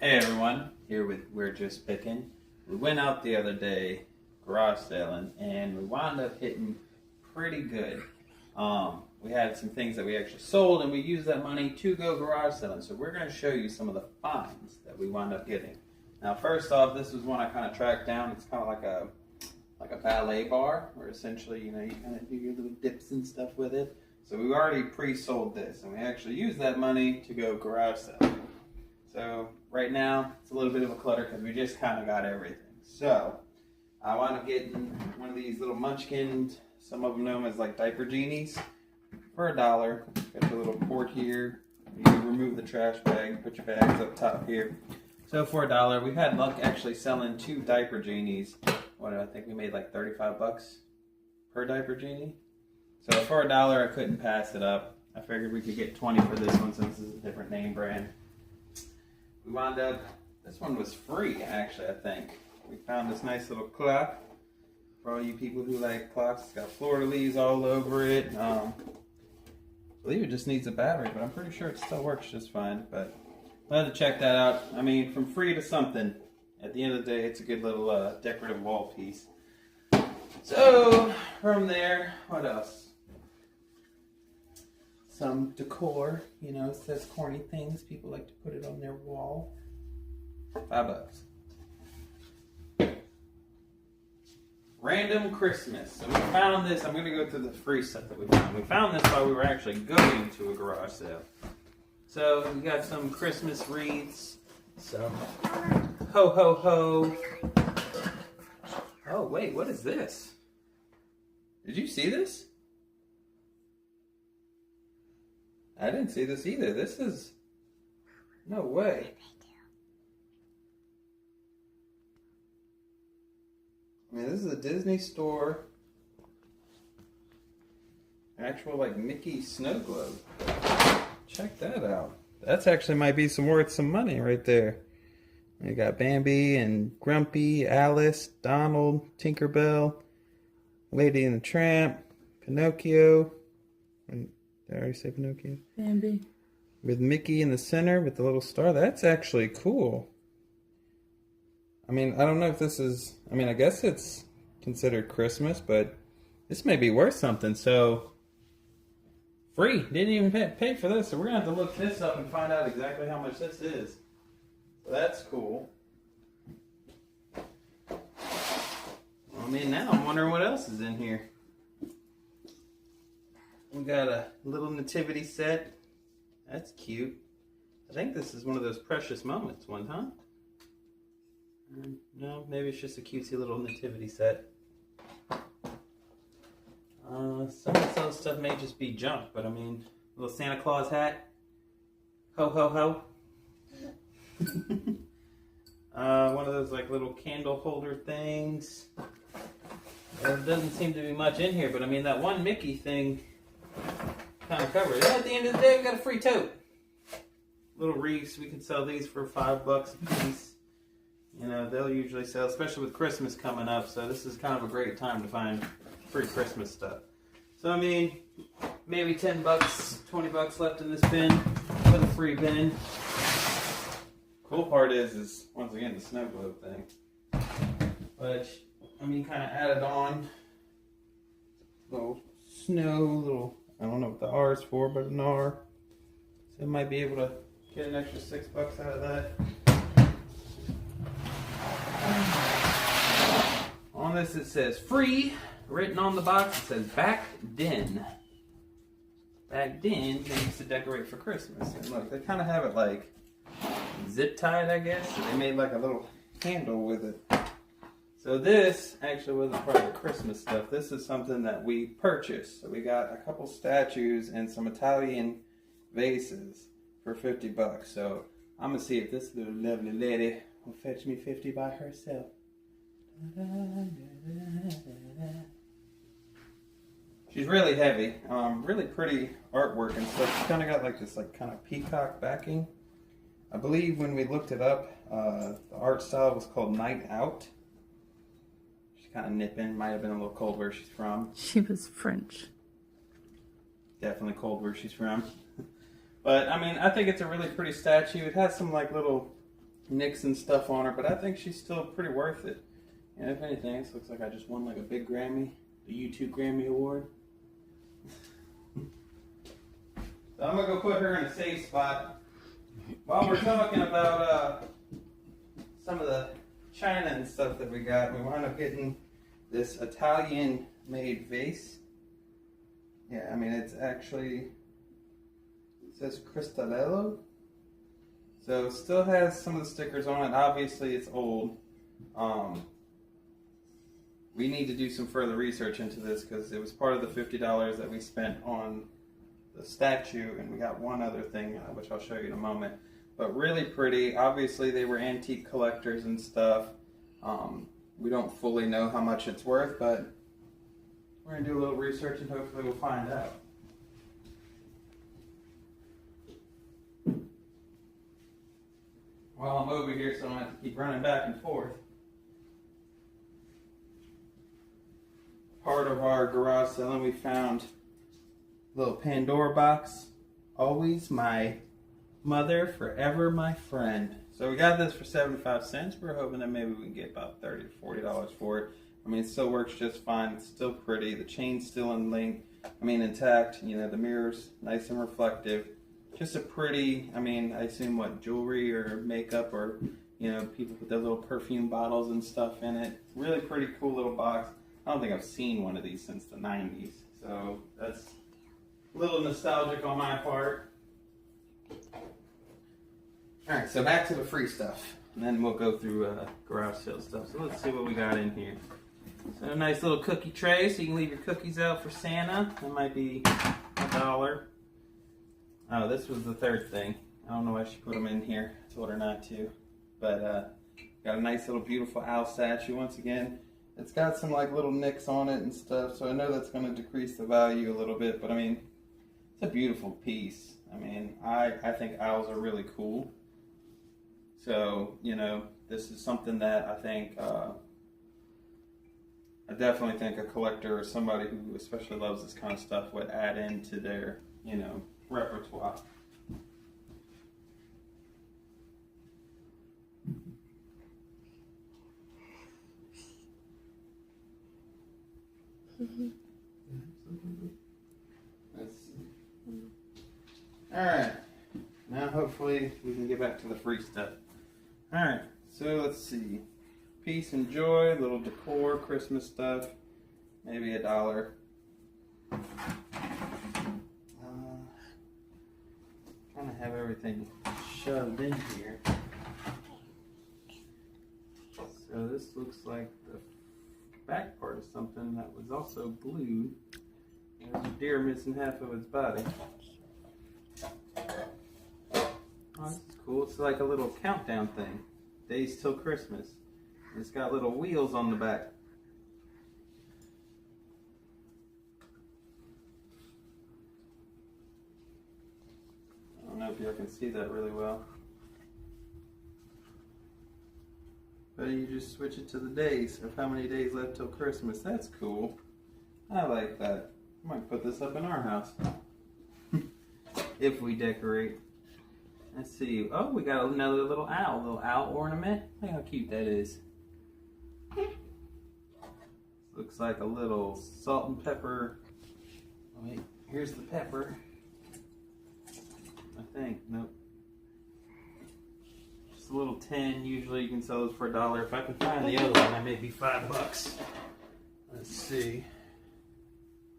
Hey everyone, here with We're Just Picking. We went out the other day garage selling and we wound up hitting pretty good. We had some things that we actually sold and we used that money to go garage selling. So we're going to show you some of the finds that we wound up getting. Now first off, this was one I kind of tracked down. It's kind of like a ballet bar where essentially you kind of do your little dips and stuff with it. So we already pre-sold this and we actually used that money to go garage selling. So right now, it's a little bit of a clutter because we just kind of got everything. So I wound up getting one of these little munchkins, some of them know them as like diaper genies, for $1. Got the little port here. You can remove the trash bag, put your bags up top here. So for $1, we've had luck actually selling 2 diaper genies. What, I think we made like 35 bucks per diaper genie. So for $1, I couldn't pass it up. I figured we could get 20 for this one since this is a different name brand. We wound up, this one was free actually, I think. We found this nice little clock for all you people who like clocks. It's got fleur-de-lis all over it. I believe it just needs a battery, but I'm pretty sure it still works just fine. But I'll have to check that out. I mean, from free to something, at the end of the day, it's a good little decorative wall piece. So, from there, what else? Some decor, it says corny things. People like to put it on their wall. $5. Random Christmas. So we found this. I'm going to go through the free stuff that we found. We found this while we were actually going to a garage sale. So we got some Christmas wreaths. Some ho ho ho. Oh wait, what is this? Did you see this? I didn't see this either. This is... No way. I mean, this is a Disney store. Actual, like, Mickey snow globe. Check that out. That's actually might be worth some money right there. You got Bambi and Grumpy, Alice, Donald, Tinkerbell, Lady and the Tramp, Pinocchio. Did I already say Pinocchio? Bambi. With Mickey in the center with the little star. That's actually cool. I mean, I don't know if this is... I mean, I guess it's considered Christmas, but this may be worth something. So, free. Didn't even pay for this. So we're going to have to look this up and find out exactly how much this is. So that's cool. I mean, now I'm wondering what else is in here. We got a little nativity set. That's cute. I think this is one of those precious moments one, huh? No, maybe it's just a cutesy little nativity set. Some of this stuff may just be junk, but I mean, little Santa Claus hat. Ho ho ho. One of those like little candle holder things. There doesn't seem to be much in here, but I mean that one Mickey thing kind of covered it. At the end of the day, we got a free tote. Little wreaths, we can sell these for $5 a piece. They'll usually sell, especially with Christmas coming up. So this is kind of a great time to find free Christmas stuff. So I mean, maybe $10, $20 left in this bin for the free bin. Cool part is once again the snow globe thing. But I mean, kind of added on little snow, little. I don't know what the R is for, but an R. So I might be able to get an extra $6 out of that. On this it says free. Written on the box it says back den. Back den they used to decorate for Christmas. And look, they kind of have it like zip tied, I guess. So they made like a little handle with it. So this actually wasn't part of the Christmas stuff. This is something that we purchased. So we got a couple statues and some Italian vases for $50. So I'm gonna see if this little lovely lady will fetch me 50 by herself. She's really heavy. Really pretty artwork and stuff. She's kind of got like this kind of peacock backing. I believe when we looked it up, the art style was called Night Out. Kind of nipping, might have been a little cold where she's from. She was French. Definitely cold where she's from. But I mean, I think it's a really pretty statue. It has some like little nicks and stuff on her, but I think she's still pretty worth it. And if anything, this looks like I just won like a big Grammy, the YouTube Grammy Award. So I'm gonna go put her in a safe spot. While we're talking about some of the china and stuff that we got, we wound up getting this Italian-made vase. Yeah, I mean it says Cristalello. So it still has some of the stickers on it. Obviously it's old. We need to do some further research into this because it was part of the $50 that we spent on the statue, and we got one other thing which I'll show you in a moment. But really pretty. Obviously they were antique collectors and stuff. We don't fully know how much it's worth, but we're going to do a little research and hopefully we'll find out. While I'm over here, so I don't have to keep running back and forth. Part of our garage selling, we found a little Pandora box. Always my mother, forever my friend. So we got this for 75 cents. We're hoping that maybe we can get about $30 to $40 for it. I mean, it still works just fine. It's still pretty. The chain's still intact. You know, the mirror's nice and reflective. Just a pretty, I mean, I assume what, jewelry or makeup or, you know, people put their little perfume bottles and stuff in it. Really pretty cool little box. I don't think I've seen one of these since the 90s. So that's a little nostalgic on my part. Alright, so back to the free stuff. And then we'll go through garage sale stuff. So let's see what we got in here. So a nice little cookie tray so you can leave your cookies out for Santa. That might be $1. Oh, this was the third thing. I don't know why she put them in here. I told her not to. But got a nice little beautiful owl statue once again. It's got some like little nicks on it and stuff, so I know that's going to decrease the value a little bit, but I mean, it's a beautiful piece. I mean, I think owls are really cool. So, you know, this is something that I think, I definitely think a collector or somebody who especially loves this kind of stuff would add into their, you know, repertoire. Let's see. Alright, now hopefully we can get back to the free stuff. Alright, so let's see. Peace and joy, little decor, Christmas stuff, maybe $1. Trying to have everything shoved in here. So this looks like the back part of something that was also glued. There's a deer missing half of its body. Oh, this is cool. It's like a little countdown thing. Days till Christmas. It's got little wheels on the back. I don't know if y'all can see that really well. But you just switch it to the days of how many days left till Christmas. That's cool. I like that. I might put this up in our house. If we decorate. Let's see. Oh, we got another little owl ornament. Look how cute that is. Looks like a little salt and pepper. Oh, wait, here's the pepper. I think. Nope. Just a little tin. Usually you can sell this for $1. If I can find the other one, that may be $5. Let's see.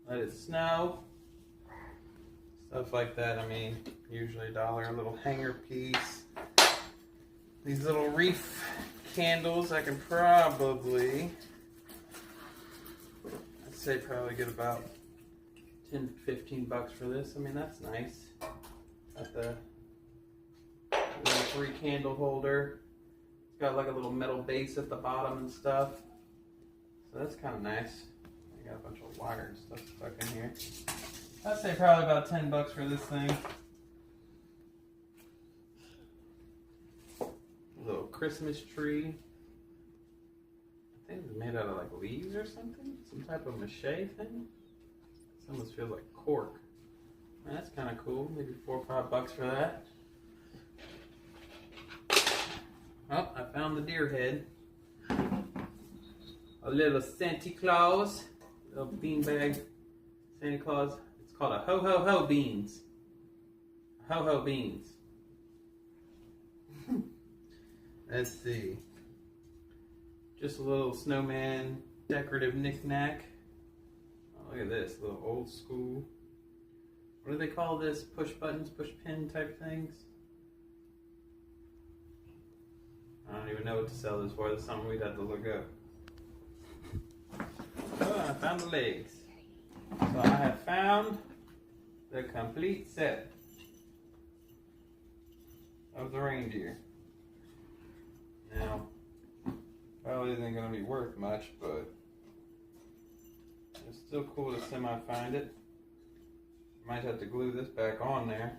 Let it snow. Stuff like that. I mean, usually $1. A little hanger piece. These little reef candles, I can probably, I'd say probably get about 10 to 15 bucks for this. I mean, that's nice. Got the little 3 candle holder. It's got like a little metal base at the bottom and stuff. So that's kind of nice. I got a bunch of wire and stuff stuck in here. I'd say probably about 10 bucks for this thing. A little Christmas tree. I think it's made out of like leaves or something. Some type of mache thing. This almost feels like cork. Man, that's kind of cool. Maybe $4 or $5 for that. on the deer head. A little Santa Claus, little beanbag Santa Claus. It's called a ho ho ho beans. Ho ho beans. Let's see. Just a little snowman decorative knick-knack. Oh, look at this, little old school. What do they call this? Push buttons, push pin type things? I don't even know what to sell this for. That's something we'd have to look up. Oh, I found the legs. So I have found the complete set of the reindeer. Now, probably isn't going to be worth much, but it's still cool to semi-find it. Might have to glue this back on there.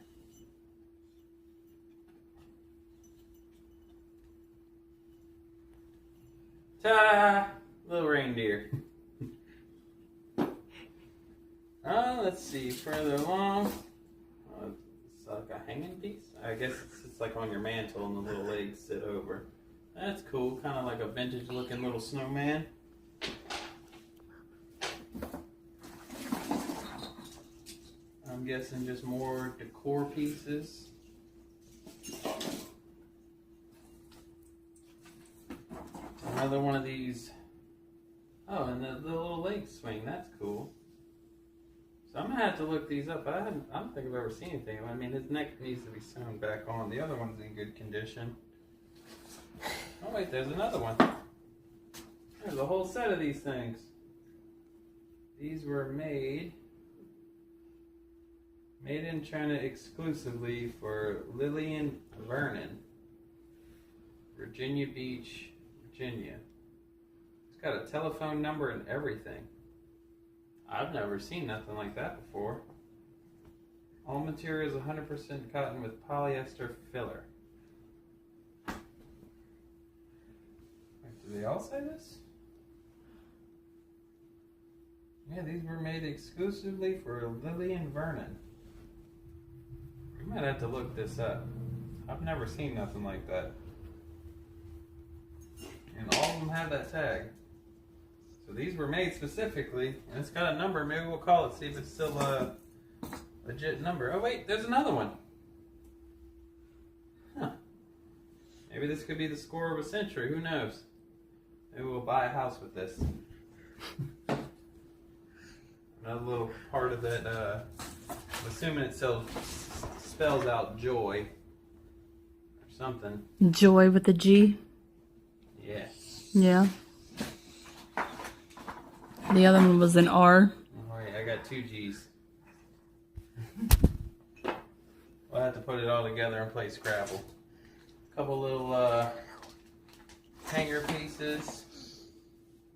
Ta-da! Little reindeer. Let's see, further along. It's like a hanging piece. I guess it's like on your mantle and the little legs sit over. That's cool, kind of like a vintage looking little snowman. I'm guessing just more decor pieces. Another one of these. Oh, and the little leg swing, that's cool. So I'm gonna have to look these up. I don't think I've ever seen anything. I mean, his neck needs to be sewn back on. The other one's in good condition. Oh wait, there's another one. There's a whole set of these things. These were made in China exclusively for Lillian Vernon, Virginia Beach, Virginia. It's got a telephone number and everything. I've never seen nothing like that before. All material is 100% cotton with polyester filler. Wait, do they all say this? Yeah, these were made exclusively for Lillian Vernon. We might have to look this up. I've never seen nothing like that. And all of them have that tag. So these were made specifically, and it's got a number. Maybe we'll call it, see if it's still a legit number. Oh wait, there's another one. Huh. Maybe this could be the score of a century. Who knows? Maybe we'll buy a house with this. Another little part of that, I'm assuming it spells out joy or something. Joy with a G? Yeah. Yeah. The other one was an R. Alright, I got 2 G's. We'll have to put it all together and play Scrabble. A couple little hanger pieces.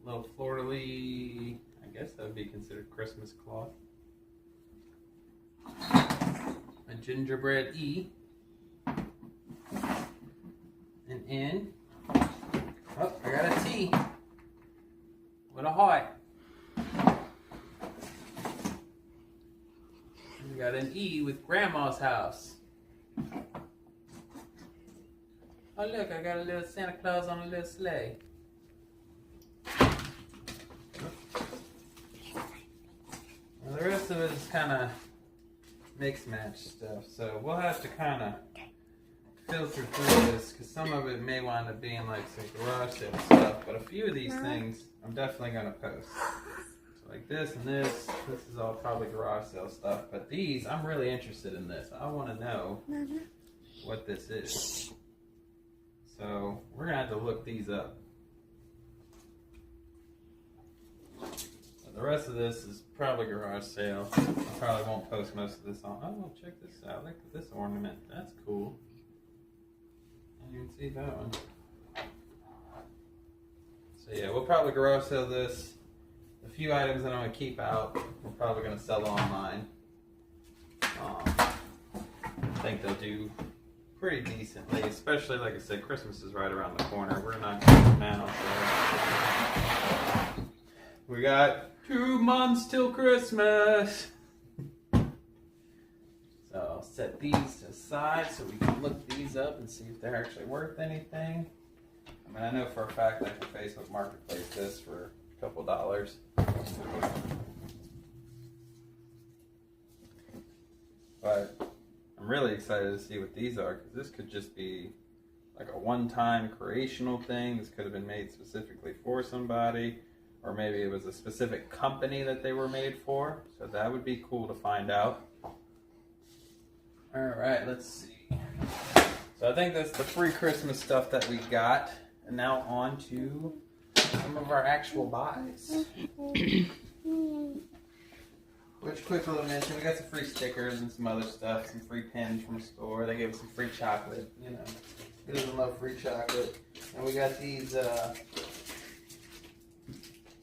Little fleur-de-lis, I guess that would be considered Christmas cloth. A gingerbread E. An N. Oh, I got a T. With a heart. We got an E with Grandma's house. Oh look, I got a little Santa Claus on a little sleigh. Well, the rest of it is kind of mix match stuff, so we'll have to kind of filter through this because some of it may wind up being like some garage sale stuff, but a few of these things I'm definitely going to post. So like this and this is all probably garage sale stuff, but these, I'm really interested in this. I want to know what this is. So we're going to have to look these up. The rest of this is probably garage sale. I probably won't post most of this on. Oh, check this out. Look at this ornament. That's cool. I didn't even see that one. So yeah, we'll probably garage sale this. The few items that I'm going to keep out, we're probably going to sell online. I think they'll do pretty decently, especially like I said, Christmas is right around the corner. We're not going to now, so we got 2 months till Christmas. So I'll set these aside so we can look these up and see if they're actually worth anything. I mean, I know for a fact I can Facebook Marketplace this for a couple dollars. But I'm really excited to see what these are, because this could just be like a one-time creational thing. This could have been made specifically for somebody, or maybe it was a specific company that they were made for. So that would be cool to find out. All right, let's see. So I think that's the free Christmas stuff that we got. And now on to some of our actual buys. Which, quick little mention, we got some free stickers and some other stuff, some free pins from the store. They gave us some free chocolate, you know. Who doesn't love free chocolate? And we got these,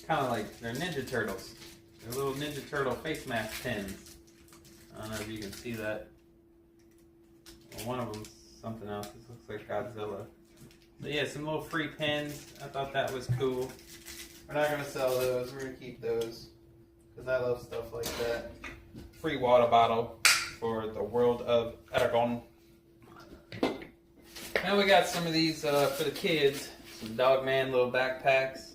kind of like, they're Ninja Turtles. They're little Ninja Turtle face mask pins. I don't know if you can see that. Well, one of them's something else. This looks like Godzilla. But yeah, some little free pins. I thought that was cool. We're not going to sell those. We're going to keep those, because I love stuff like that. Free water bottle for the world of Aragon. Now we got some of these for the kids. Some Dogman little backpacks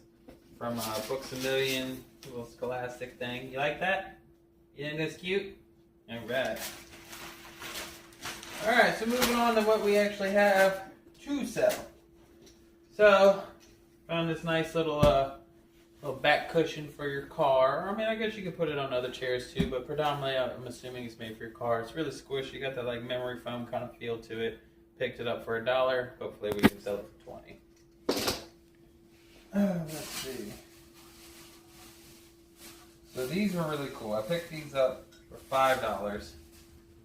from Books A Million. Little scholastic thing. You like that? You think that's cute? Alright. Alright, so moving on to what we actually have to sell. So, found this nice little back cushion for your car. I mean, I guess you could put it on other chairs too, but predominantly I'm assuming it's made for your car. It's really squishy. You got that like memory foam kind of feel to it. Picked it up for $1. Hopefully we can sell it for $20. Let's see. So these were really cool. I picked these up for $5.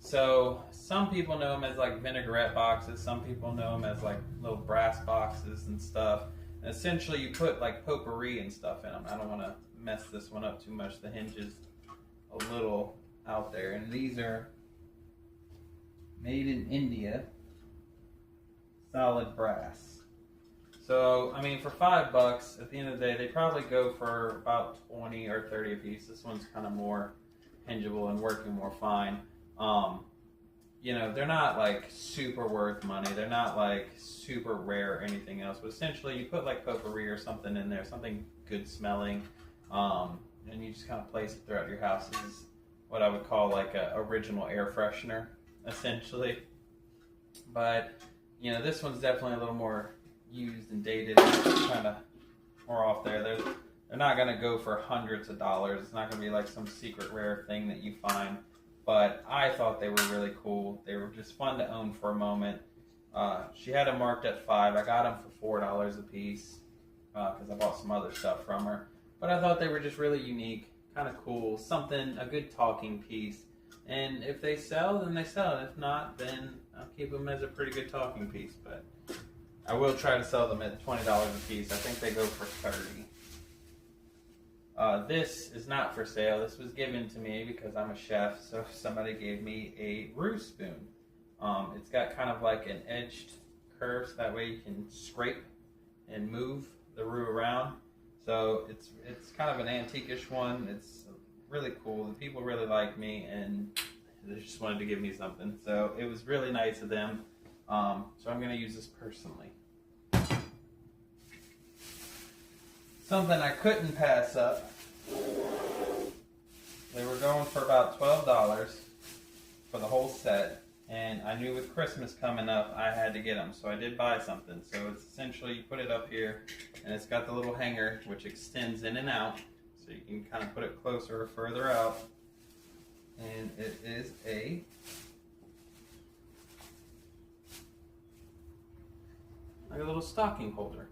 So some people know them as like vinaigrette boxes. Some people know them as like little brass boxes and stuff. And essentially you put like potpourri and stuff in them. I don't want to mess this one up too much. The hinge is a little out there. And these are made in India. Solid brass. So, I mean, for $5, at the end of the day, they probably go for about 20 or 30 a piece. This one's kind of more hingeable and working more fine. You know, they're not like super worth money. They're not like super rare or anything else. But essentially, you put like potpourri or something in there, something good smelling, and you just kind of place it throughout your house. This is what I would call like a original air freshener, essentially. But you know, this one's definitely a little more used and dated, kind of more off there. They're not going to go for hundreds of dollars. It's not going to be like some secret rare thing that you find. But I thought they were really cool. They were just fun to own for a moment. She had them marked at $5. I got them for $4 a piece because I bought some other stuff from her. But I thought they were just really unique, kind of cool, something, a good talking piece. And if they sell, then they sell. If not, then I'll keep them as a pretty good talking piece. But I will try to sell them at $20 a piece. I think they go for $30. This is not for sale. This was given to me because I'm a chef, so somebody gave me a roux spoon. It's got kind of like an edged curve, so that way you can scrape and move the roux around. So it's kind of an antique-ish one. It's really cool. The people really like me, and they just wanted to give me something. So it was really nice of them. So I'm going to use this personally. Something I couldn't pass up. They were going for about $12 for the whole set, and I knew with Christmas coming up I had to get them, so I did buy something. So it's essentially you put it up here, and it's got the little hanger which extends in and out, so you can kind of put it closer or further out, and it is like a little stocking holder.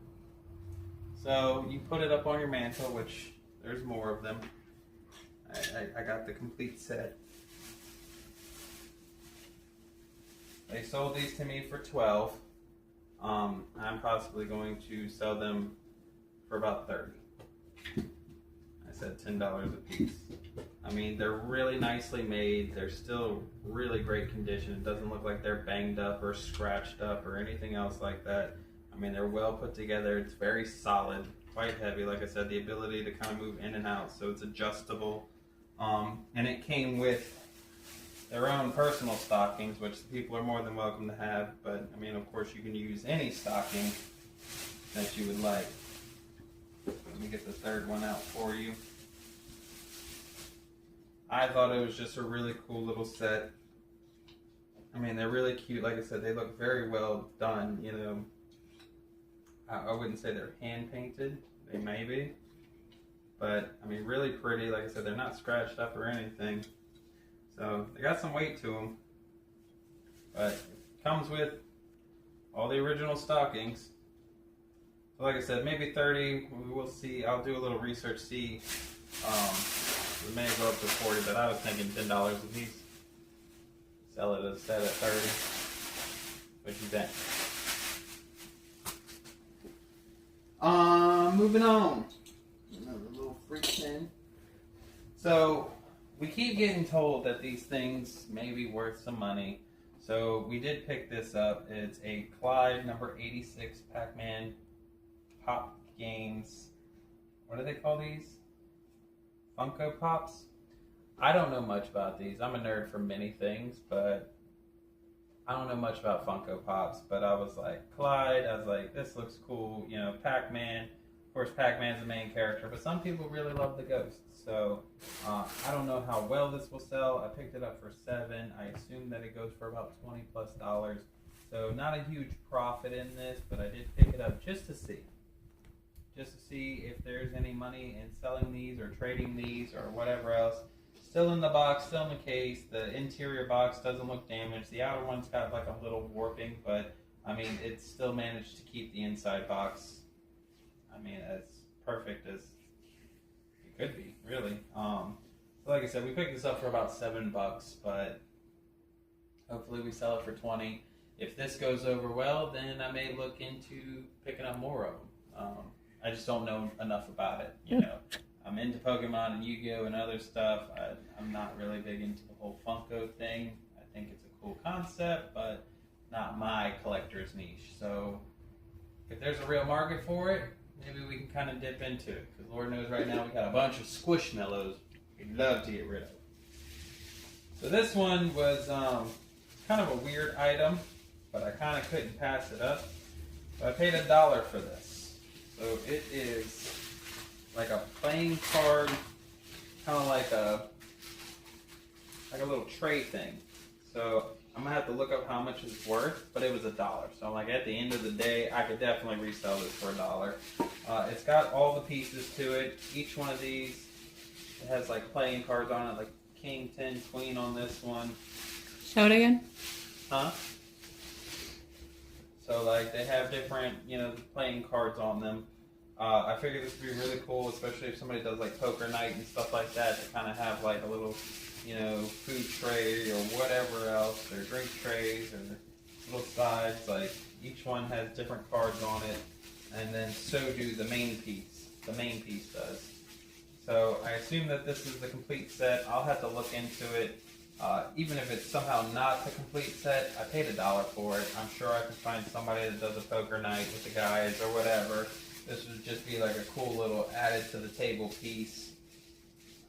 So you put it up on your mantle, which there's more of them. I got the complete set. They sold these to me for $12. I'm possibly going to sell them for about $30. I said $10 a piece. I mean, they're really nicely made. They're still really great condition. It doesn't look like they're banged up or scratched up or anything else like that. I mean, they're well put together. It's very solid, quite heavy. Like I said, the ability to kind of move in and out, so it's adjustable. And it came with their own personal stockings, which the people are more than welcome to have. But, I mean, of course, you can use any stocking that you would like. Let me get the third one out for you. I thought it was just a really cool little set. I mean, they're really cute. Like I said, they look very well done. You know, I wouldn't say they're hand painted. They may be, but I mean, really pretty. Like I said, they're not scratched up or anything. So they got some weight to them, but it comes with all the original stockings. So like I said, maybe 30. We'll see. I'll do a little research. See, we may go up to 40, but I was thinking $10 a piece. Sell it as a set at 30. What you think? Moving on. Another little freak thing. So we keep getting told that these things may be worth some money. So we did pick this up. It's a Clyde number 86 Pac-Man Pop Games. What do they call these? Funko Pops? I don't know much about these. I'm a nerd for many things, but I don't know much about Funko Pops. But I was like, Clyde, I was like, this looks cool. You know, Pac-Man. Of course, Pac-Man's the main character, but some people really love the ghosts. So I don't know how well this will sell. I picked it up for $7. I assume that it goes for about $20+. So not a huge profit in this, but I did pick it up just to see. Just to see if there's any money in selling these or trading these or whatever else. Still in the box, still in the case. The interior box doesn't look damaged. The outer one's got like a little warping, but I mean, it still managed to keep the inside box, I mean, as perfect as it could be, really. So like I said, we picked this up for about $7, but hopefully we sell it for 20. If this goes over well, then I may look into picking up more of them. I just don't know enough about it, you know. I'm into Pokemon and Yu-Gi-Oh! And other stuff. I'm not really big into the whole Funko thing. I think it's a cool concept, but not my collector's niche. So if there's a real market for it, maybe we can kind of dip into it. Because Lord knows right now we got a bunch of Squishmallows we'd love to get rid of. So this one was kind of a weird item, but I kind of couldn't pass it up. So I paid $1 for this. So it is like a playing card, kind of like a little tray thing. So I'm gonna have to look up how much it's worth, but it was $1. So I'm like, at the end of the day, I could definitely resell this for $1. It's got all the pieces to it. Each one of these, it has like playing cards on it, like King, 10, Queen on this one. Show it again. Huh? So like they have different, you know, playing cards on them. I figured this would be really cool, especially if somebody does like poker night and stuff like that. To kind of have like a little, you know, food tray or whatever else, or drink trays or little sides. Like each one has different cards on it, and then so do the main piece. The main piece does. So I assume that this is the complete set. I'll have to look into it. Even if it's somehow not the complete set, I paid $1 for it. I'm sure I can find somebody that does a poker night with the guys or whatever. This would just be like a cool little added to the table piece.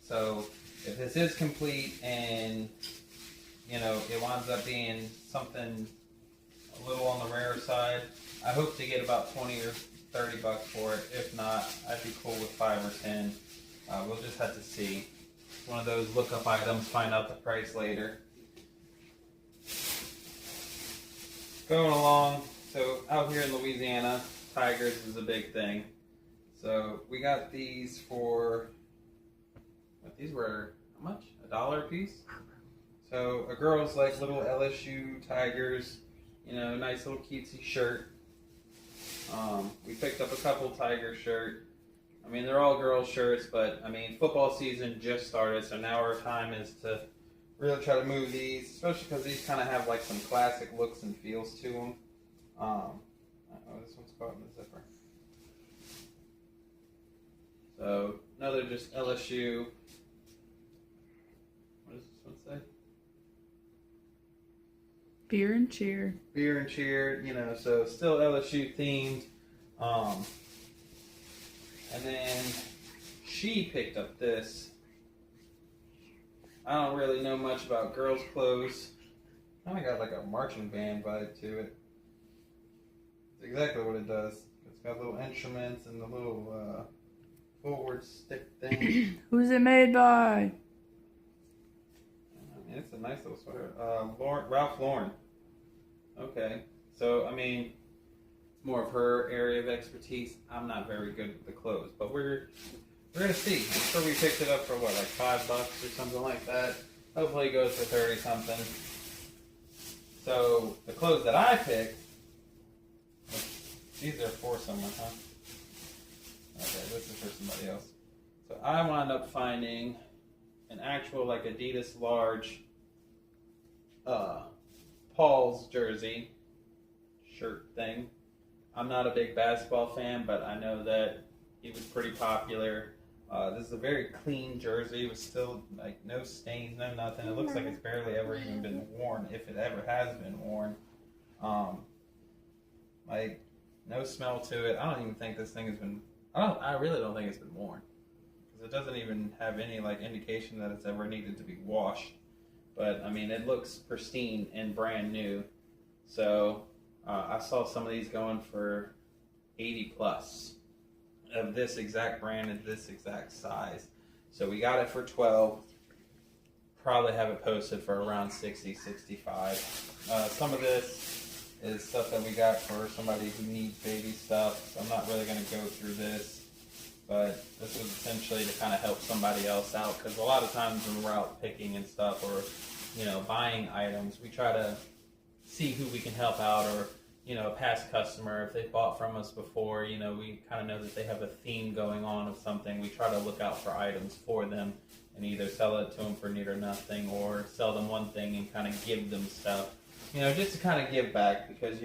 So if this is complete and, you know, it winds up being something a little on the rare side, I hope to get about 20 or $30 for it. If not, I'd be cool with 5 or 10. We'll just have to see. It's one of those look-up items, find out the price later. Going along, so out here in Louisiana, tigers is a big thing. So we got these for, what, these were, how much? $1 a piece? So a girl's like little LSU tigers, you know, nice little cutesy shirt. We picked up a couple tiger shirt. I mean, they're all girls' shirts, but I mean, football season just started, so now our time is to really try to move these, especially because these kind of have like some classic looks and feels to them. Oh, this one's caught in the zipper. So, another just LSU. What does this one say? Beer and cheer. Beer and cheer, you know, so still LSU themed. And then she picked up this. I don't really know much about girls' clothes. Kind of got like a marching band vibe to it. It's exactly what it does. It's got little instruments and the little forward stick thing. Who's it made by? I mean, it's a nice little sweater. Ralph Lauren. Okay. So, I mean, it's more of her area of expertise. I'm not very good with the clothes, but we're gonna see. I'm sure we picked it up for what, like $5 or something like that. Hopefully it goes for 30 something. So the clothes that I picked, these are for someone, huh? Okay, this is for somebody else. So I wound up finding an actual like Adidas large Paul's jersey shirt thing. I'm not a big basketball fan, but I know that he was pretty popular. This is a very clean jersey with still like no stains, no nothing. It looks like it's barely ever even been worn, if it ever has been worn. Like no smell to it. I don't even think this thing has been. I really don't think it's been worn because it doesn't even have any like indication that it's ever needed to be washed. But I mean, it looks pristine and brand new. So I saw some of these going for 80 plus of this exact brand and this exact size. So we got it for 12. Probably have it posted for around 60, 65. Some of this is stuff that we got for somebody who needs baby stuff. So I'm not really going to go through this, but this was essentially to kind of help somebody else out, because a lot of times when we're out picking and stuff, or buying items, we try to see who we can help out, or a past customer, if they've bought from us before, we kind of know that they have a theme going on of something. We try to look out for items for them and either sell it to them for neat or nothing, or sell them one thing and kind of give them stuff, just to kind of give back, because,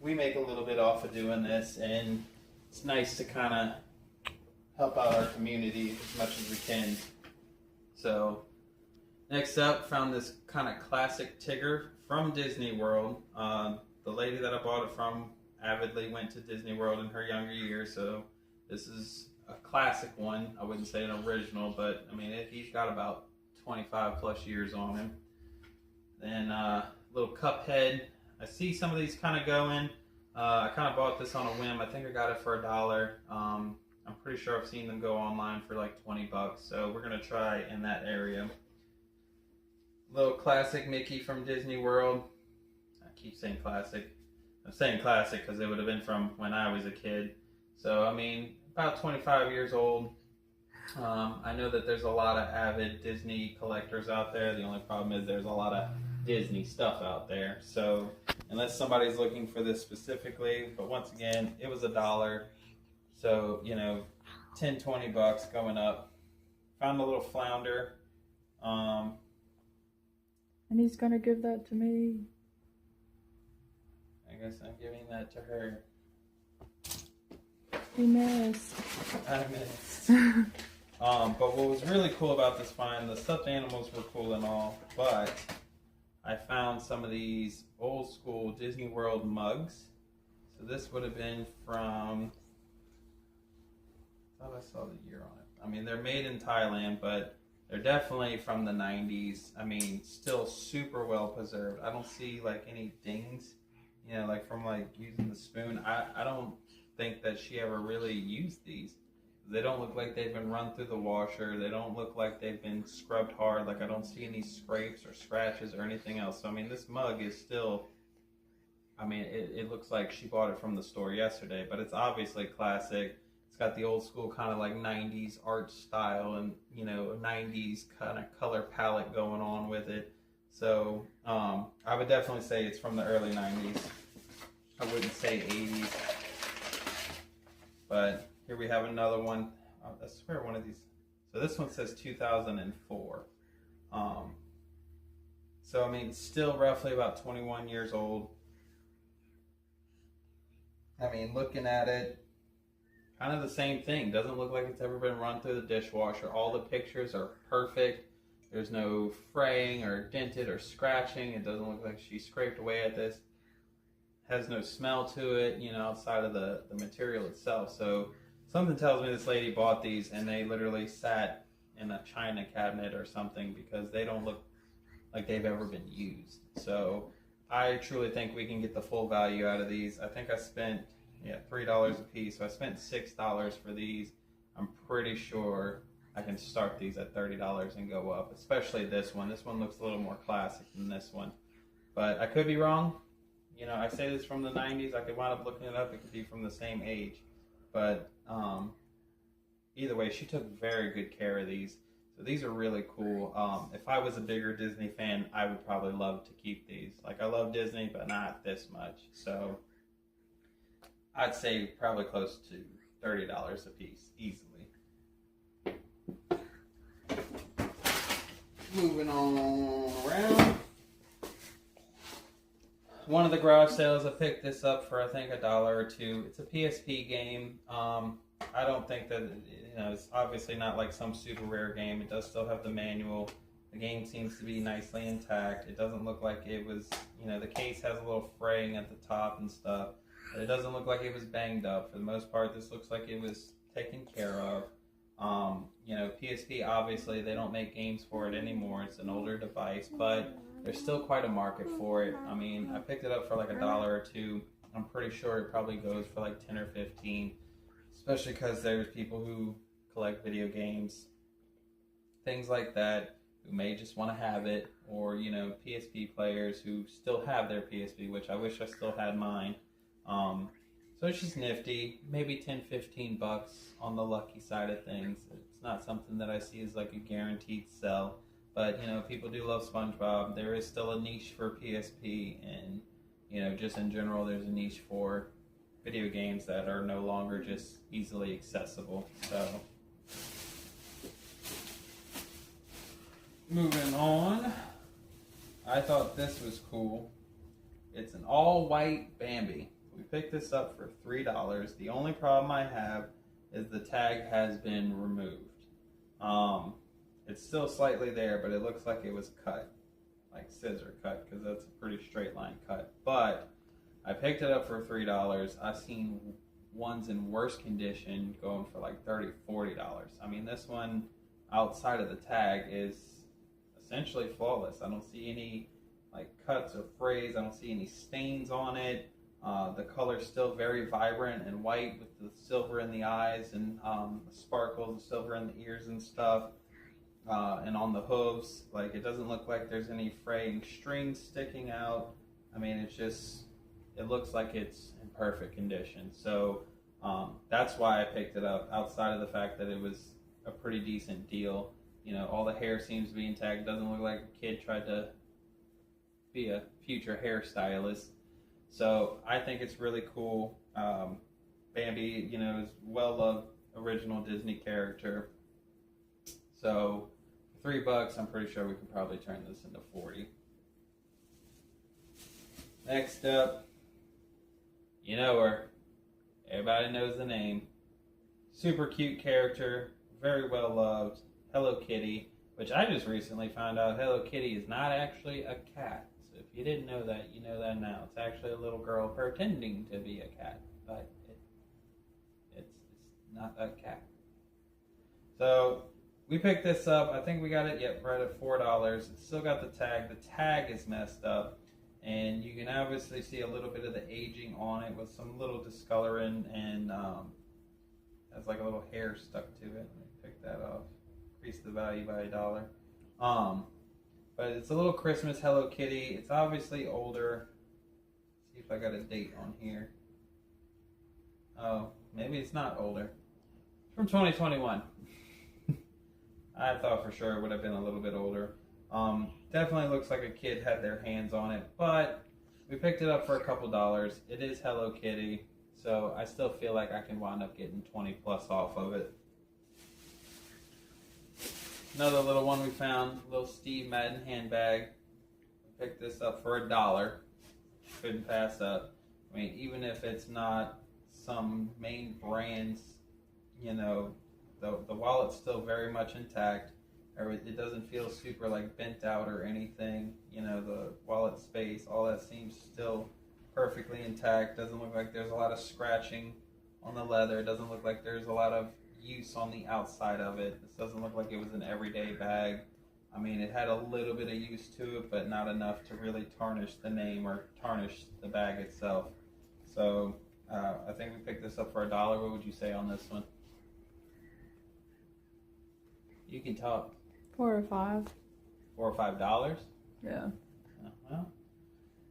we make a little bit off of doing this, and it's nice to kind of help out our community as much as we can. So next up, found this kind of classic Tigger from Disney World. The lady that I bought it from avidly went to Disney World in her younger years, so this is a classic one. I wouldn't say an original, but I mean, he's got about 25 plus years on him. Then little Cuphead. I see some of these kind of going. I kind of bought this on a whim. I think I got it for $1. I'm pretty sure I've seen them go online for like 20 bucks, so we're gonna try in that area. Little classic Mickey from Disney World. I keep saying classic. I'm saying classic because it would have been from when I was a kid. So, I mean, about 25 years old. I know that there's a lot of avid Disney collectors out there. The only problem is there's a lot of Disney stuff out there. So, unless somebody's looking for this specifically, but once again, it was $1. So, 10, 20 bucks going up. Found a little flounder. And he's gonna give that to me. I guess I'm giving that to her. He missed. I missed. But what was really cool about this find, the stuffed animals were cool and all, but I found some of these old school Disney World mugs. So this would have been from, I thought I saw the year on it. I mean, they're made in Thailand, but they're definitely from the 90s. I mean, still super well preserved. I don't see like any dings, like from like using the spoon. I don't think that she ever really used these. They don't look like they've been run through the washer. They don't look like they've been scrubbed hard. Like I don't see any scrapes or scratches or anything else. So I mean, this mug is still, I mean, it looks like she bought it from the store yesterday, but it's obviously classic. It's got the old school kind of like 90s art style and, 90s kind of color palette going on with it. So I would definitely say it's from the early 90s. I wouldn't say 80s. But here we have another one. I swear one of these. So this one says 2004. So, I mean, still roughly about 21 years old. I mean, looking at it, kind of the same thing. Doesn't look like it's ever been run through the dishwasher. All the pictures are perfect. There's no fraying or dented or scratching. It doesn't look like she scraped away at this. Has no smell to it, outside of the material itself. So something tells me this lady bought these and they literally sat in a china cabinet or something, because they don't look like they've ever been used. So I truly think we can get the full value out of these. I think I spent Yeah, $3 a piece. So I spent $6 for these. I'm pretty sure I can start these at $30 and go up, especially this one. This one looks a little more classic than this one. But I could be wrong. You know, I say this from the 90s. I could wind up looking it up. It could be from the same age. But either way, she took very good care of these. So these are really cool. If I was a bigger Disney fan, I would probably love to keep these. Like, I love Disney, but not this much. So I'd say probably close to $30 a piece, easily. Moving on around. One of the garage sales, I picked this up for I think $1 or $2. It's a PSP game. I don't think that, you know, it's obviously not like some super rare game. It does still have the manual. The game seems to be nicely intact. It doesn't look like it was, you know, the case has a little fraying at the top and stuff. But it doesn't look like it was banged up. For the most part, this looks like it was taken care of. You know, PSP, obviously, they don't make games for it anymore. It's an older device, but there's still quite a market for it. I mean, I picked it up for like $1 or $2. I'm pretty sure it probably goes for like 10 or 15, especially because there's people who collect video games, things like that, who may just want to have it, or, you know, PSP players who still have their PSP, which I wish I still had mine. So it's just nifty, maybe 10, 15 bucks on the lucky side of things. It's not something that I see as like a guaranteed sell, but, you know, people do love SpongeBob. There is still a niche for PSP, and, you know, just in general, there's a niche for video games that are no longer just easily accessible. So, moving on, I thought this was cool. It's an all-white Bambi. We picked this up for $3. The only problem I have is the tag has been removed. It's still slightly there, but it looks like it was cut, like scissor cut, because that's a pretty straight line cut. But I picked it up for $3. I've seen ones in worse condition going for like $30, $40. I mean, this one outside of the tag is essentially flawless. I don't see any like cuts or frays. I don't see any stains on it. The color's still very vibrant and white with the silver in the eyes and the sparkles, the silver in the ears and stuff. And on the hooves, like, it doesn't look like there's any fraying strings sticking out. I mean, it's just, it looks like it's in perfect condition. So that's why I picked it up, outside of the fact that it was a pretty decent deal. You know, all the hair seems to be intact. It doesn't look like a kid tried to be a future hairstylist. So I think it's really cool. Bambi, you know, is well-loved original Disney character. So for $3, I'm pretty sure we can probably turn this into 40. Next up, you know her. Everybody knows the name. Super cute character, very well-loved, Hello Kitty, which I just recently found out Hello Kitty is not actually a cat. So if you didn't know that, you know that now. It's actually a little girl pretending to be a cat, but it's not a cat. So we picked this up. I think we got it right at $4. It's still got the tag. The tag is messed up, and you can obviously see a little bit of the aging on it with some little discoloring, and has like a little hair stuck to it. Let me pick that off. Increase the value by $1. But it's a little Christmas Hello Kitty. It's obviously older. Let's see if I got a date on here. Oh, maybe it's not older. It's from 2021. I thought for sure it would have been a little bit older. Definitely looks like a kid had their hands on it, but we picked it up for a couple dollars. It is Hello Kitty, so I still feel like I can wind up getting 20 plus off of it. Another little one we found, little Steve Madden handbag. Picked this up for $1. Couldn't pass up. I mean, even if it's not some main brands, you know, the wallet's still very much intact. It doesn't feel super like bent out or anything. You know, the wallet space, all that seems still perfectly intact. Doesn't look like there's a lot of scratching on the leather. Doesn't look like there's a lot of use on the outside of it. This doesn't look like it was an everyday bag. I mean, it had a little bit of use to it, but not enough to really tarnish the name or tarnish the bag itself. So I think we picked this up for $1. What would you say on this one? You can talk. 4 or 5. $4 or $5? Yeah. Well,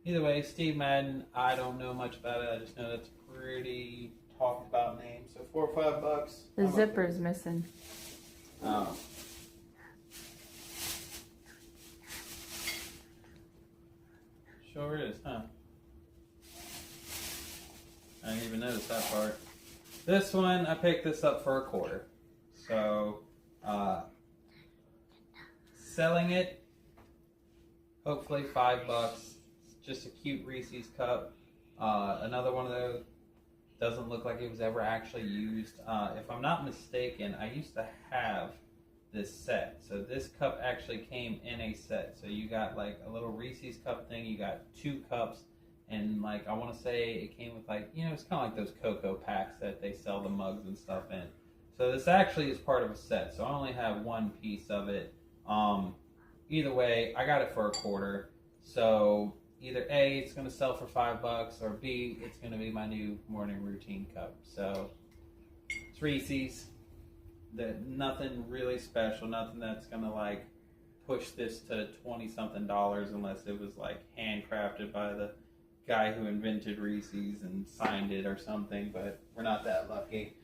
either way, Steve Madden, I don't know much about it. I just know that's a pretty talked about name. So $4 or $5. The zipper's missing. Oh. Sure is, huh? I didn't even notice that part. This one, I picked this up for $0.25. So, selling it, hopefully $5. Just a cute Reese's cup. Another one of those. Doesn't look like it was ever actually used. If I'm not mistaken, I used to have this set. So this cup actually came in a set. So you got like a little Reese's cup thing. You got 2 cups. And like, I want to say it came with like, you know, it's kind of like those cocoa packs that they sell the mugs and stuff in. So this actually is part of a set. So I only have one piece of it. Either way, I got it for $0.25. So either A, it's going to sell for $5, or B, it's going to be my new morning routine cup. So it's Reese's. Nothing really special. Nothing that's going to like push this to $20-something unless it was like handcrafted by the guy who invented Reese's and signed it or something. But we're not that lucky.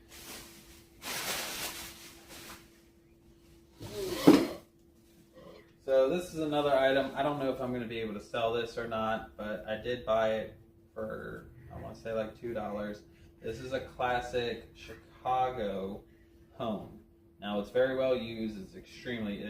So this is another item. I don't know if I'm going to be able to sell this or not, but I did buy it for, I want to say like $2. This is a classic Chicago hone. Now it's very well used. It's extremely,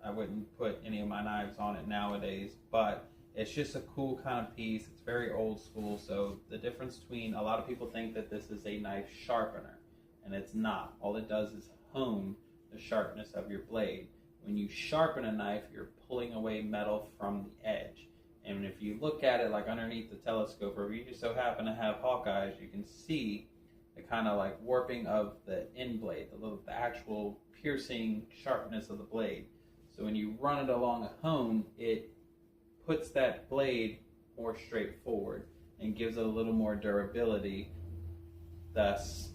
I wouldn't put any of my knives on it nowadays, but it's just a cool kind of piece. It's very old school. So the difference between, a lot of people think that this is a knife sharpener, and it's not. All it does is hone the sharpness of your blade. When you sharpen a knife, you're pulling away metal from the edge. And if you look at it like underneath the telescope, or if you just so happen to have hawk eyes, you can see the kind of like warping of the end blade, the actual piercing sharpness of the blade. So when you run it along a hone, it puts that blade more straightforward and gives it a little more durability. Thus,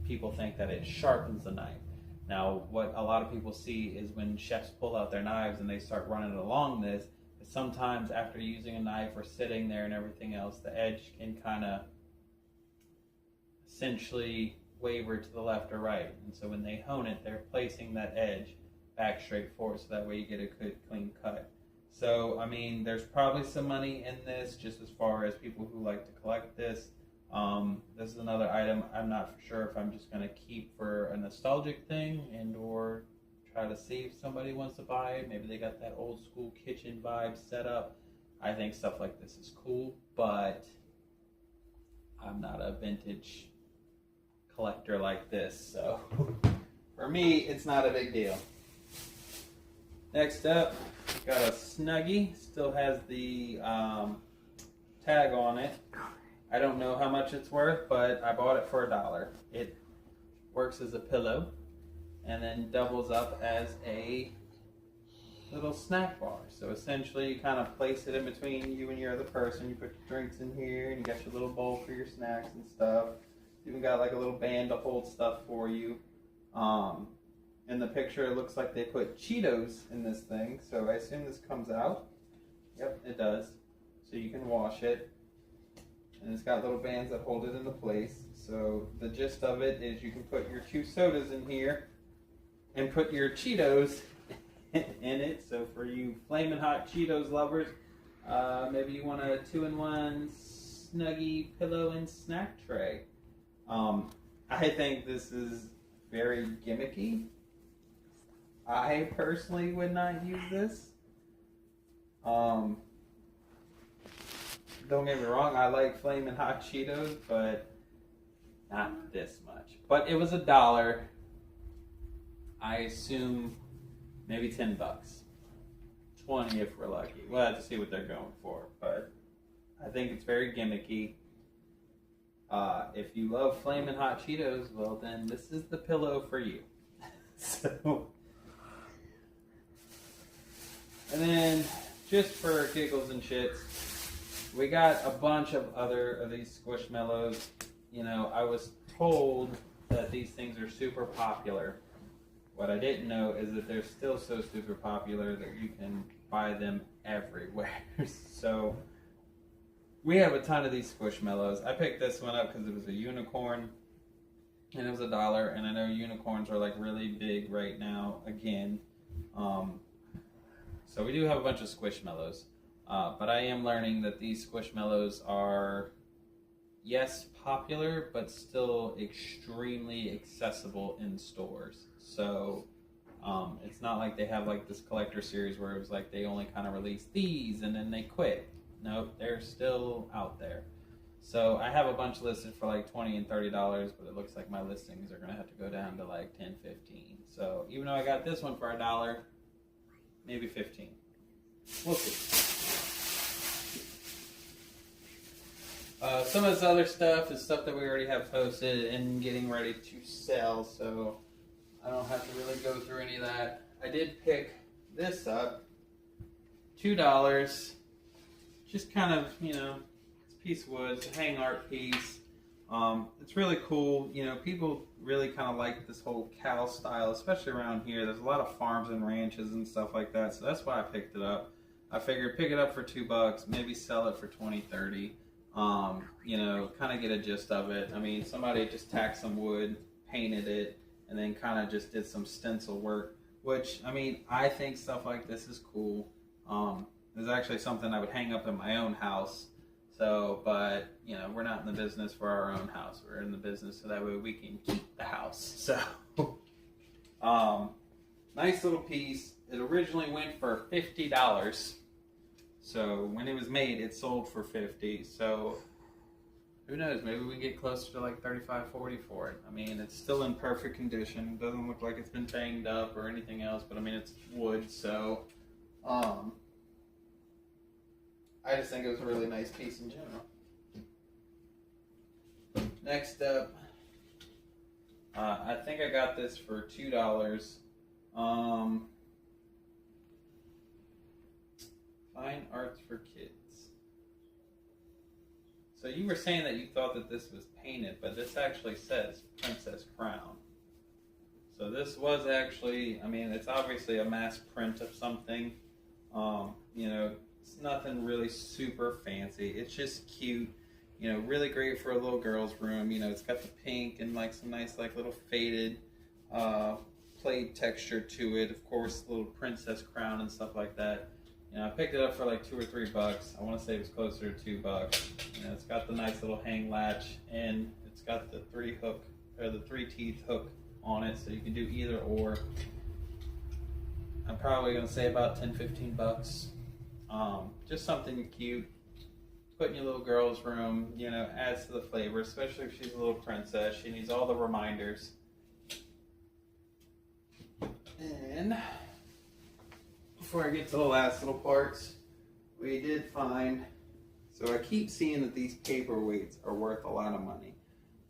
people think that it sharpens the knife. Now, what a lot of people see is when chefs pull out their knives and they start running along this, sometimes after using a knife or sitting there and everything else, the edge can kind of essentially waver to the left or right. And so when they hone it, they're placing that edge back straight forward so that way you get a good clean cut. So, I mean, there's probably some money in this just as far as people who like to collect this. This is another item I'm not for sure if I'm just going to keep for a nostalgic thing and or try to see if somebody wants to buy it. Maybe they got that old school kitchen vibe set up. I think stuff like this is cool, but I'm not a vintage collector like this, so for me, it's not a big deal. Next up, got a Snuggie. Still has the tag on it. I don't know how much it's worth, but I bought it for $1. It works as a pillow and then doubles up as a little snack bar. So essentially you kind of place it in between you and your other person. You put your drinks in here and you got your little bowl for your snacks and stuff. Even got like a little band to hold stuff for you. In the picture it looks like they put Cheetos in this thing, so I assume this comes out. Yep, it does. So you can wash it. And it's got little bands that hold it into place. So the gist of it is you can put your 2 sodas in here and put your Cheetos in it. So for you flaming hot Cheetos lovers, maybe you want a 2-in-1 Snuggie pillow and snack tray. I think this is very gimmicky. I personally would not use this. Don't get me wrong, I like flaming hot Cheetos, but not this much. But it was $1. I assume maybe $10. 20 if we're lucky. We'll have to see what they're going for, but I think it's very gimmicky. If you love flaming hot Cheetos, well then this is the pillow for you. So, and then just for giggles and shits, we got a bunch of other of these Squishmallows. I was told that these things are super popular. What I didn't know is that they're still so super popular that you can buy them everywhere. So we have a ton of these Squishmallows. I picked this one up because it was a unicorn and it was $1. And I know unicorns are like really big right now again. So we do have a bunch of Squishmallows. But I am learning that these Squishmallows are, yes, popular, but still extremely accessible in stores. So it's not like they have like this collector series where it was like they only kind of release these and then they quit. No, they're still out there. So I have a bunch listed for like $20 and $30, but it looks like my listings are going to have to go down to like $10, $15. So even though I got this one for $1, maybe $15. We'll see. Some of this other stuff is stuff that we already have posted and getting ready to sell, so I don't have to really go through any of that. I did pick this up, $2. Just kind of, it's a piece of wood, it's a hang art piece. It's really cool. People really kind of like this whole cow style, especially around here. There's a lot of farms and ranches and stuff like that, so that's why I picked it up. I figured pick it up for $2, maybe sell it for 20, 30. Kind of get a gist of it. I mean, somebody just tacked some wood, painted it, and then kind of just did some stencil work, which, I mean, I think stuff like this is cool. There's actually something I would hang up in my own house. So, but, we're not in the business for our own house. We're in the business so that way we can keep the house. So, nice little piece. It originally went for $50. So when it was made, it sold for $50. So who knows? Maybe we get closer to like $35, $40 for it. I mean, it's still in perfect condition. It doesn't look like it's been banged up or anything else. But I mean, it's wood. So I just think it was a really nice piece in general. Next up, I think I got this for $2. Fine Arts for Kids. So you were saying that you thought that this was painted, but this actually says Princess Crown. So this was actually, I mean, it's obviously a mass print of something. It's nothing really super fancy. It's just cute. Really great for a little girl's room. It's got the pink and like some nice like little faded plaid texture to it. Of course, little princess crown and stuff like that. I picked it up for like $2 or $3. I want to say it was closer to $2. It's got the nice little hang latch and it's got the 3-teeth hook on it, so you can do either or. I'm probably going to say about $10, $15. Just something cute. Put in your little girl's room, adds to the flavor, especially if she's a little princess. She needs all the reminders. And before I get to the last little parts, we did find, so I keep seeing that these paperweights are worth a lot of money.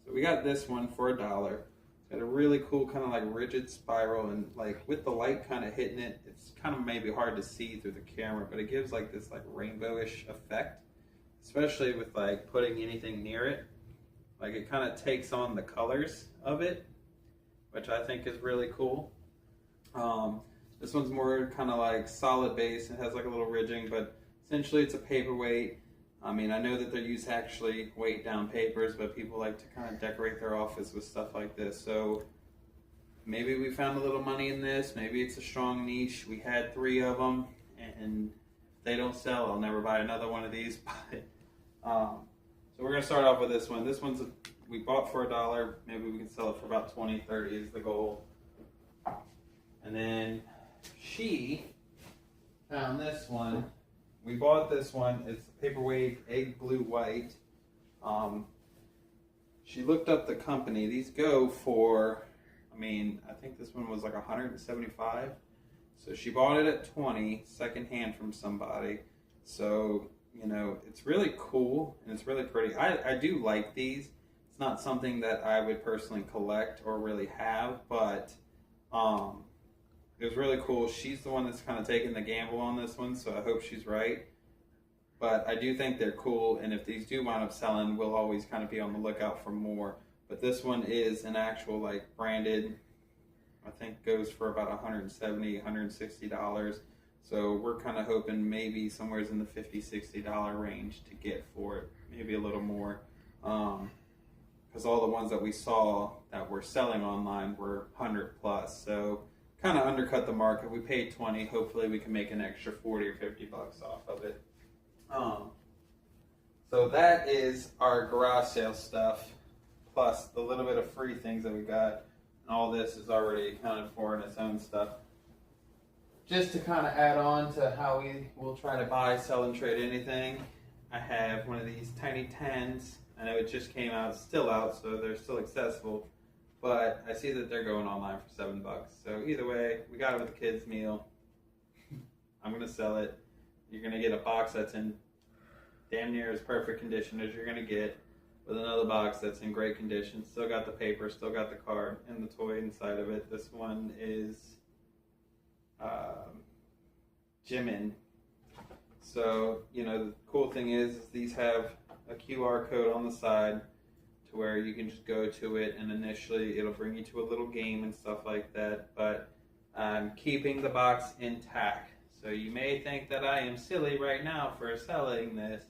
So we got this one for $1. It's got a really cool kind of like rigid spiral, and like with the light kind of hitting it, it's kind of maybe hard to see through the camera, but it gives like this like rainbowish effect, especially with like putting anything near it. Like it kind of takes on the colors of it, which I think is really cool. This one's more kind of like solid base. It has like a little ridging, but essentially it's a paperweight. I mean, I know that they're used to actually weight down papers, but people like to kind of decorate their office with stuff like this. So maybe we found a little money in this. Maybe it's a strong niche. We had 3 of them, and if they don't sell, I'll never buy another one of these. But so we're gonna start off with this one. This one's we bought for $1. Maybe we can sell it for about 20, 30 is the goal. And then she found this one. We bought this one. It's a paperweight egg blue white. She looked up the company. These go for, I think this one was like $175. So she bought it at $20, secondhand from somebody. So, it's really cool and it's really pretty. I do like these. It's not something that I would personally collect or really have, but it was really cool. She's the one that's kind of taking the gamble on this one, so I hope she's right. But I do think they're cool, and if these do wind up selling, we'll always kind of be on the lookout for more. But this one is an actual like branded, I think goes for about $170, $160. So we're kind of hoping maybe somewhere in the $50, $60 range to get for it, maybe a little more. Because all the ones that we saw that were selling online were 100 plus. So kind of undercut the market. We paid 20. Hopefully we can make an extra 40 or 50 bucks off of it. So that is our garage sale stuff, plus the little bit of free things that we got. And all this is already accounted for in its own stuff. Just to kind of add on to how we will try to buy, sell, and trade anything, I have one of these tiny 10s. I know it just came out, still out, so they're still accessible. But I see that they're going online for $7. So either way, we got it with the kids' meal. I'm going to sell it. You're going to get a box that's in damn near as perfect condition as you're going to get, with another box that's in great condition. Still got the paper, still got the card, and the toy inside of it. This one is Jimin. So, you know, the cool thing is these have a QR code on the side to where you can just go to it, and initially it'll bring you to a little game and stuff like that. But I'm keeping the box intact. So you may think that I am silly right now for selling this,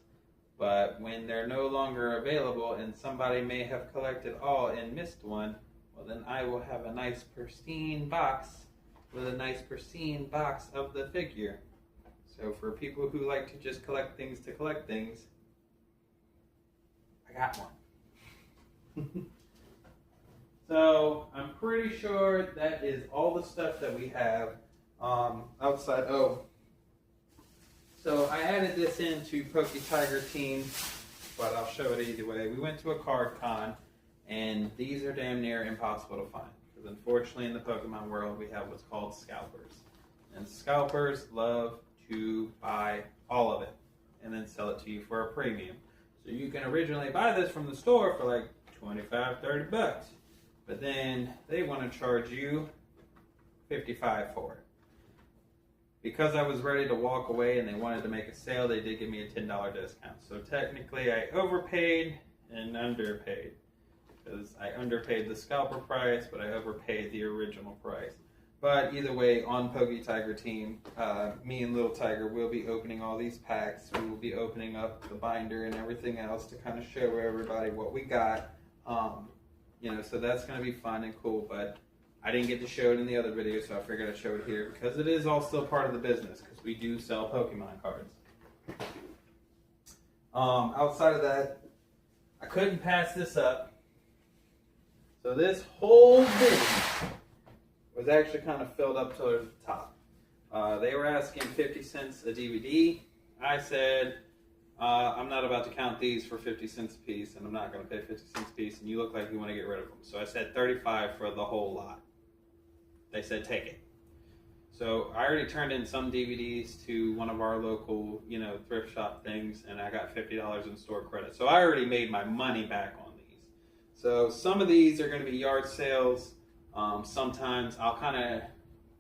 but when they're no longer available and somebody may have collected all and missed one, well then I will have a nice pristine box with a nice pristine box of the figure. So for people who like to just collect things to collect things, I got one. So I'm pretty sure that is all the stuff that we have outside. Oh, so I added this into Poke Tiger Team, but I'll show it either way. We went to a card con, and these are damn near impossible to find, because unfortunately in the Pokemon world we have what's called scalpers, and scalpers love to buy all of it and then sell it to you for a premium. So you can originally buy this from the store for like 25, 30 bucks, but then they want to charge you 55 for it. Because I was ready to walk away and they wanted to make a sale, they did give me a $10 discount. So technically I overpaid and underpaid, because I underpaid the scalper price, but I overpaid the original price. But either way, on Poke Tiger Team, me and Little Tiger will be opening all these packs. We will be opening up the binder and everything else to kind of show everybody what we got. You know, so that's going to be fun and cool, but I didn't get to show it in the other video, so I figured I'd show it here, because it is all still part of the business, because we do sell Pokemon cards. Outside of that, I couldn't pass this up. So this whole thing was actually kind of filled up to the top. They were asking 50 cents a DVD. I said, I'm not about to count these for 50 cents a piece, and I'm not going to pay 50 cents a piece, and you look like you want to get rid of them. So I said 35 for the whole lot. They said, take it. So I already turned in some DVDs to one of our local, you know, thrift shop things, and I got $50 in store credit. So I already made my money back on these. So some of these are going to be yard sales. Sometimes I'll kind of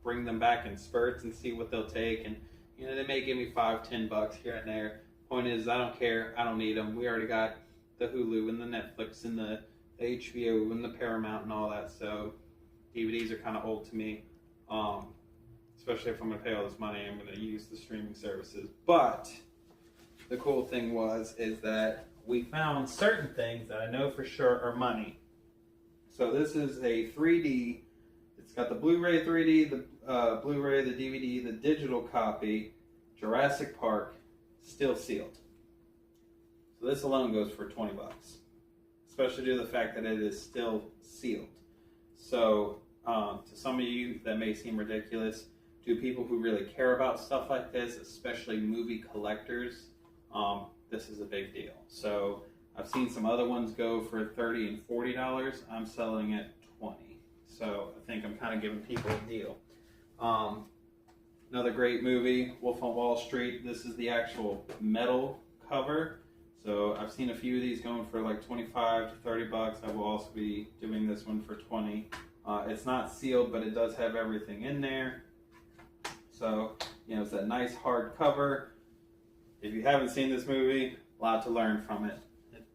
bring them back in spurts and see what they'll take, and you know, they may give me $5-10 here and there. Point is, I don't care. I don't need them. We already got the Hulu and the Netflix and the HBO and the Paramount and all that. So DVDs are kind of old to me, especially if I'm going to pay all this money. I'm going to use the streaming services. But the cool thing is that we found certain things that I know for sure are money. So this is a 3D. It's got the Blu-ray 3D, the Blu-ray, the DVD, the digital copy, Jurassic Park, still sealed. So this alone goes for 20 bucks, especially due to the fact that it is still sealed. So to some of you that may seem ridiculous, to people who really care about stuff like this, especially movie collectors, this is a big deal. So I've seen some other ones go for $30 and $40. I'm selling at $20. So I think I'm kind of giving people a deal. Another great movie, Wolf on Wall Street. This is the actual metal cover. So I've seen a few of these going for like 25 to 30 bucks. I will also be doing this one for 20. It's not sealed, but it does have everything in there. So, you know, it's that nice hard cover. if you haven't seen this movie, a lot to learn from it.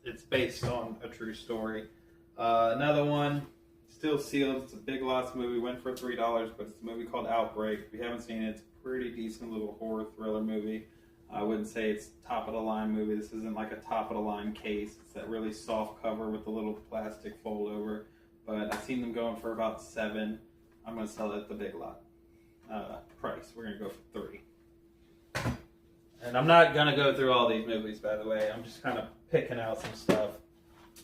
It's based on a true story. Another one, still sealed. It's a Big Lots movie. Went for $3, but it's a movie called Outbreak. If you haven't seen it, it's a pretty decent little horror thriller movie. I wouldn't say it's top of the line movie. This isn't like a top of the line case. It's that really soft cover with the little plastic fold over. But I've seen them going for about $7. I'm going to sell it at the Big Lot price. We're going to go for $3. And I'm not going to go through all these movies, by the way. I'm just kind of picking out some stuff.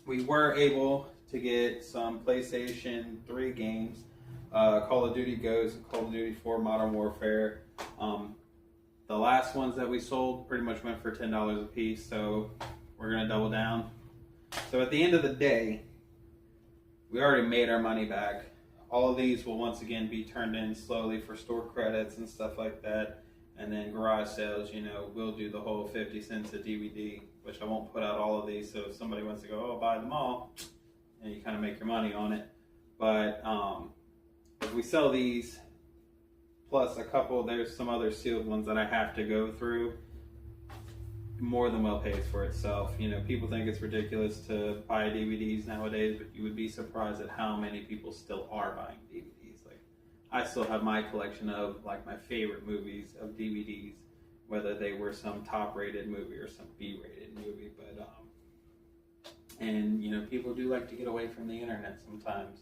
We were able to get some PlayStation 3 games. Call of Duty Ghosts and Call of Duty 4 Modern Warfare. The last ones that we sold pretty much went for $10 a piece, so we're going to double down. So at the end of the day, we already made our money back. All of these will once again be turned in slowly for store credits and stuff like that. And then garage sales, we'll do the whole 50 cents a DVD, which I won't put out all of these. So if somebody wants to go, buy them all, and you kind of make your money on it. But if we sell these, plus a couple, there's some other sealed ones that I have to go through, more than well pays for itself. People think it's ridiculous to buy DVDs nowadays, but you would be surprised at how many people still are buying DVDs. I still have my collection of my favorite movies of DVDs, whether they were some top-rated movie or some B-rated movie. But and people do like to get away from the internet sometimes.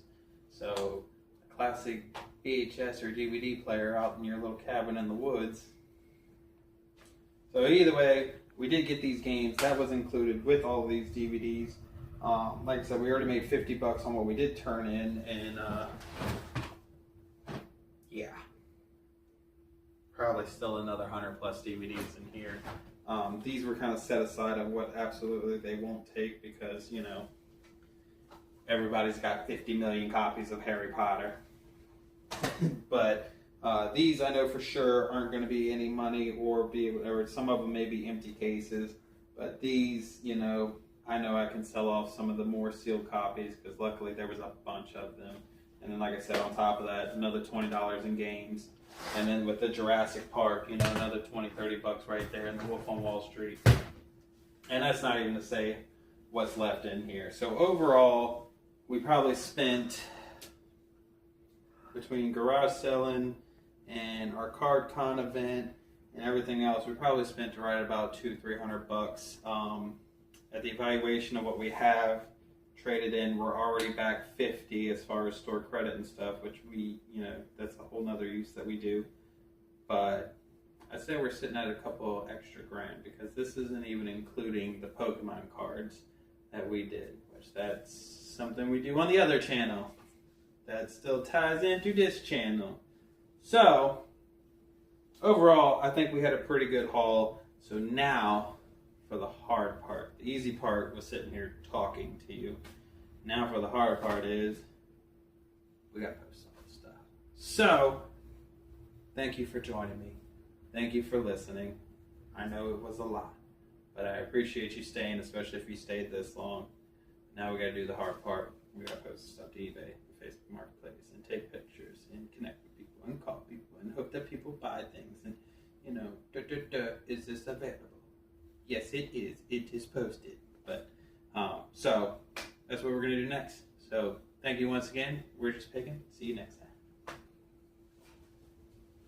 So a classic VHS or DVD player out in your little cabin in the woods. So either way, we did get these games. That was included with all of these DVDs. Like I said, we already made $50 on what we did turn in, and yeah, probably still another 100 plus DVDs in here. These were kind of set aside of what absolutely they won't take because, everybody's got 50 million copies of Harry Potter. But these I know for sure aren't going to be any money or some of them may be empty cases. But these, I know I can sell off some of the more sealed copies because luckily there was a bunch of them. And then, like I said, on top of that, another $20 in games. And then with the Jurassic Park, another $20-$30 right there in the Wolf on Wall Street. And that's not even to say what's left in here. So overall, we probably spent, between garage selling and our card con event and everything else, we probably spent right about $200-$300. At the evaluation of what we have traded in, we're already back 50 as far as store credit and stuff, which we, that's a whole nother use that we do. But I'd say we're sitting at a couple extra grand because this isn't even including the Pokemon cards that we did, which that's something we do on the other channel that still ties into this channel. So overall, I think we had a pretty good haul. So now for the hard part. The easy part was sitting here talking to you. Now for the hard part is we got to post some of the stuff. So thank you for joining me. Thank you for listening. I know it was a lot, but I appreciate you staying, especially if you stayed this long. Now we got to do the hard part. We got to post stuff to eBay, Facebook Marketplace, and take pictures and connect with people and call people and hope that people buy things and is this available? Yes, it is. It is posted. But so that's what we're gonna do next. So thank you once again. We're just picking. See you next time.